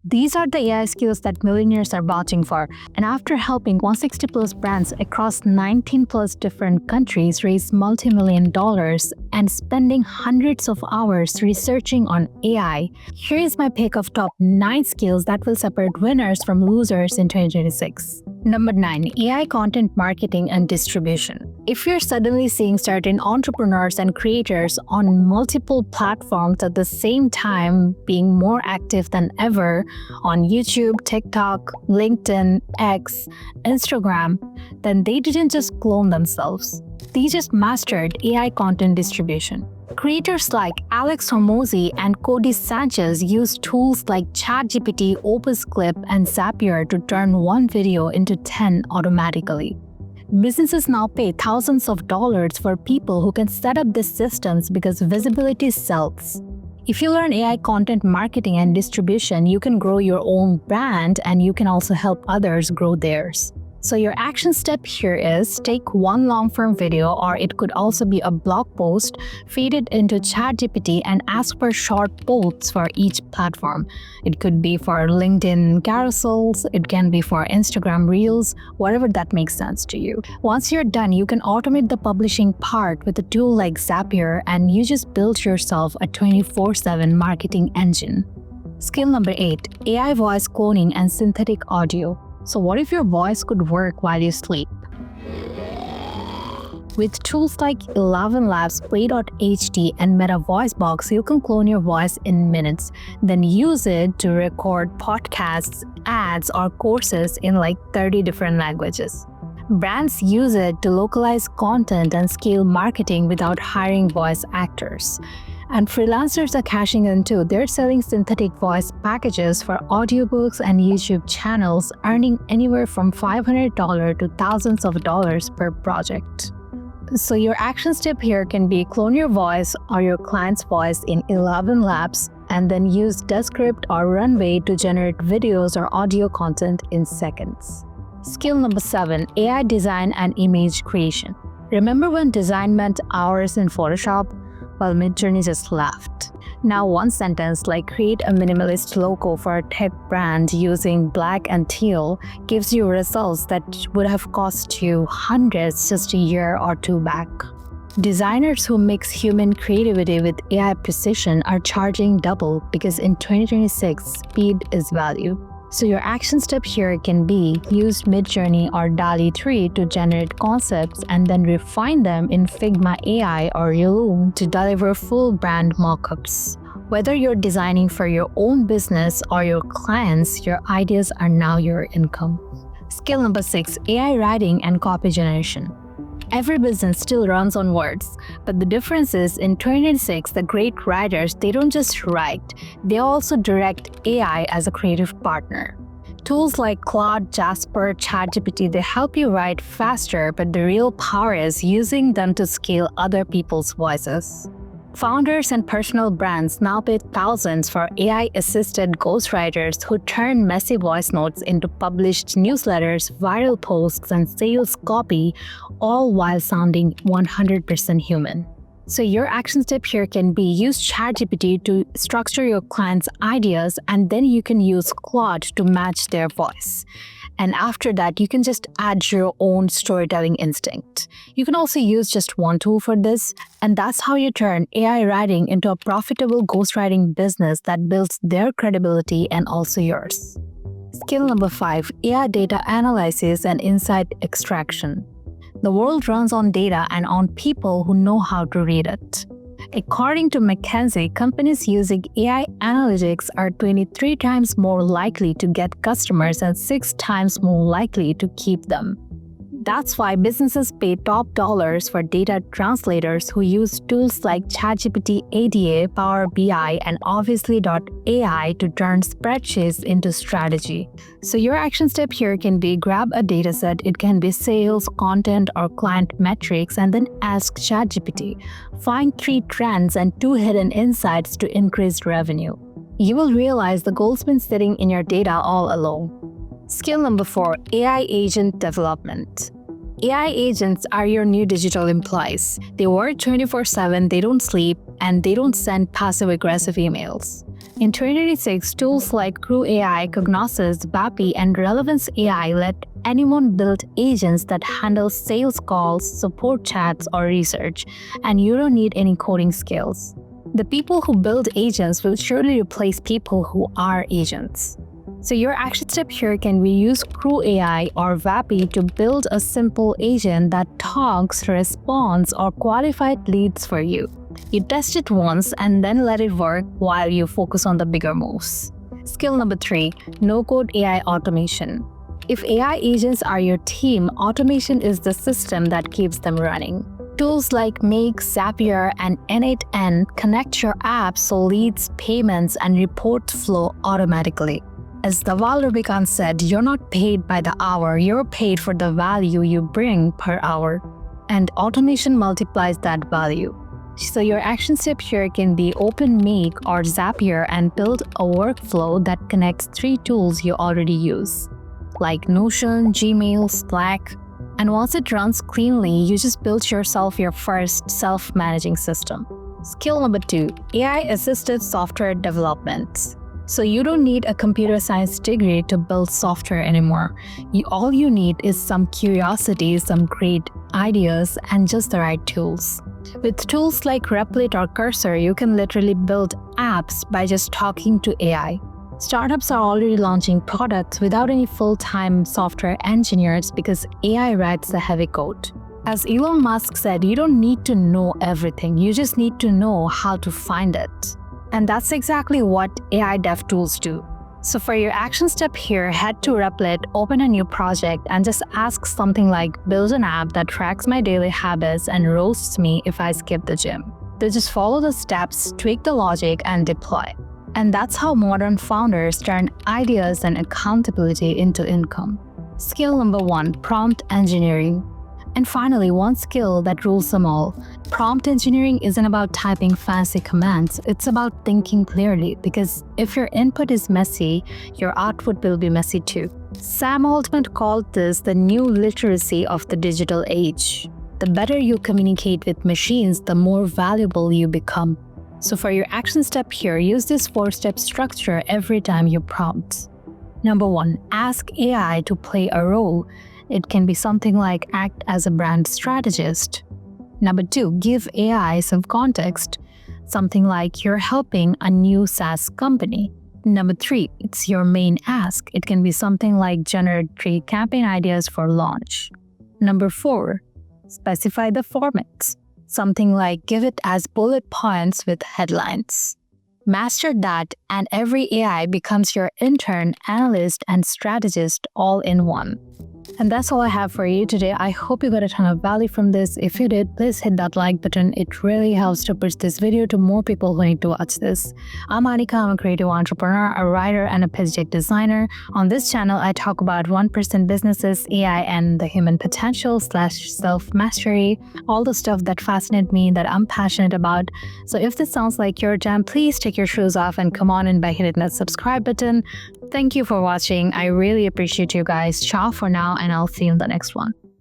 These are the AI skills that millionaires are vouching for. And after helping 160 plus brands across 19 plus different countries raise multi-million dollars and spending hundreds of hours researching on AI, here is my pick of top 9 skills that will separate winners from losers in 2026. Number 9. AI content marketing and distribution. If you're suddenly seeing certain entrepreneurs and creators on multiple platforms at the same time being more active than ever on YouTube, TikTok, LinkedIn, X, Instagram, then they didn't just clone themselves. They just mastered AI content distribution. Creators like Alex Hormozi and Codie Sanchez use tools like ChatGPT, Opus Clip, and Zapier to turn one video into 10 automatically. Businesses now pay thousands of dollars for people who can set up these systems because visibility sells. If you learn AI content marketing and distribution, you can grow your own brand and you can also help others grow theirs. So your action step here is take one long-form video, or it could also be a blog post, feed it into ChatGPT and ask for short posts for each platform. It could be for LinkedIn carousels, it can be for Instagram Reels, whatever that makes sense to you. Once you're done, you can automate the publishing part with a tool like Zapier and you just build yourself a 24/7 marketing engine. Skill number 8, AI voice cloning and synthetic audio. So what if your voice could work while you sleep? With tools like 11 Labs, Play.hd, and Meta VoiceBox, you can clone your voice in minutes, then use it to record podcasts, ads, or courses in like 30 different languages. Brands use it to localize content and scale marketing without hiring voice actors. And freelancers are cashing in too. They're selling synthetic voice packages for audiobooks and YouTube channels, earning anywhere from $500 to thousands of dollars per project. So your action step here can be clone your voice or your client's voice in 11 Labs and then use Descript or Runway to generate videos or audio content in seconds. Skill number 7, AI design and image creation. Remember when design meant hours in Photoshop? Well, Midjourney just laughed. Now one sentence like create a minimalist logo for a tech brand using black and teal gives you results that would have cost you hundreds just a year or two back. Designers who mix human creativity with AI precision are charging double because in 2026, speed is value. So your action step here can be use Midjourney or DALL-E 3 to generate concepts and then refine them in Figma AI or Loom to deliver full brand mockups. Whether you're designing for your own business or your clients, your ideas are now your income. Skill number 6, AI writing and copy generation. Every business still runs on words, but the difference is in 2026, the great writers, they don't just write, they also direct AI as a creative partner. Tools like Claude, Jasper, ChatGPT, they help you write faster, but the real power is using them to scale other people's voices. Founders and personal brands now pay thousands for AI-assisted ghostwriters who turn messy voice notes into published newsletters, viral posts, and sales copy, all while sounding 100% human. So your action step here can be use ChatGPT to structure your client's ideas, and then you can use Claude to match their voice. And after that, you can just add your own storytelling instinct. You can also use just one tool for this, and that's how you turn AI writing into a profitable ghostwriting business that builds their credibility and also yours. Skill number 5, AI data analysis and insight extraction. The world runs on data and on people who know how to read it. According to McKinsey, companies using AI analytics are 23 times more likely to get customers and 6 times more likely to keep them. That's why businesses pay top dollars for data translators who use tools like ChatGPT ADA, Power BI, and Obviously.ai to turn spreadsheets into strategy. So your action step here can be grab a dataset, it can be sales, content, or client metrics, and then ask ChatGPT. Find 3 trends and 2 hidden insights to increase revenue. You will realize the gold's been sitting in your data all along. Skill number 4, AI agent development. AI agents are your new digital employees. They work 24/7, they don't sleep, and they don't send passive-aggressive emails. In 2026, tools like Crew AI, Cognosis, Vapi, and Relevance AI let anyone build agents that handle sales calls, support chats, or research, and you don't need any coding skills. The people who build agents will surely replace people who are agents. So your action step here can be use Crew AI or Vapi to build a simple agent that talks, responds, or qualified leads for you. You test it once and then let it work while you focus on the bigger moves. Skill number 3, no-code AI automation. If AI agents are your team, automation is the system that keeps them running. Tools like Make, Zapier, and N8N connect your apps so leads, payments, and reports flow automatically. As Dhaval Rubicon said, you're not paid by the hour, you're paid for the value you bring per hour. And automation multiplies that value. So your action step here can be open Make or Zapier and build a workflow that connects 3 tools you already use, like Notion, Gmail, Slack. And once it runs cleanly, you just built yourself your first self-managing system. Skill number 2, AI-assisted software development. So you don't need a computer science degree to build software anymore. All you need is some curiosity, some great ideas, and just the right tools. With tools like Replit or Cursor, you can literally build apps by just talking to AI. Startups are already launching products without any full-time software engineers because AI writes the heavy code. As Elon Musk said, you don't need to know everything, you just need to know how to find it. And that's exactly what AI dev tools do. So for your action step here, head to Replit, open a new project, and just ask something like, build an app that tracks my daily habits and roasts me if I skip the gym. Then just follow the steps, tweak the logic, and deploy. And that's how modern founders turn ideas and accountability into income. Skill number 1, prompt engineering. And finally, one skill that rules them all. Prompt engineering isn't about typing fancy commands, it's about thinking clearly, because if your input is messy, your output will be messy too. Sam Altman called this the new literacy of the digital age. The better you communicate with machines, the more valuable you become. So for your action step here, use this 4-step structure every time you prompt. Number 1, ask AI to play a role. It can be something like act as a brand strategist. Number 2, give AI some context. Something like you're helping a new SaaS company. Number 3, it's your main ask. It can be something like generate 3 campaign ideas for launch. Number 4, specify the formats. Something like give it as bullet points with headlines. Master that, and every AI becomes your intern, analyst, and strategist all in one. And that's all I have for you today. I hope you got a ton of value from this. If you did, please hit that like button. It really helps to push this video to more people who need to watch this. I'm Anika. I'm a creative entrepreneur, a writer, and a pitch deck designer. On this channel, I talk about 1% businesses, AI, and the human potential / self-mastery, all the stuff that fascinates me, that I'm passionate about. So if this sounds like your jam, please take your shoes off and come on in by hitting that subscribe button. Thank you for watching. I really appreciate you guys. Ciao for now, and I'll see you in the next one.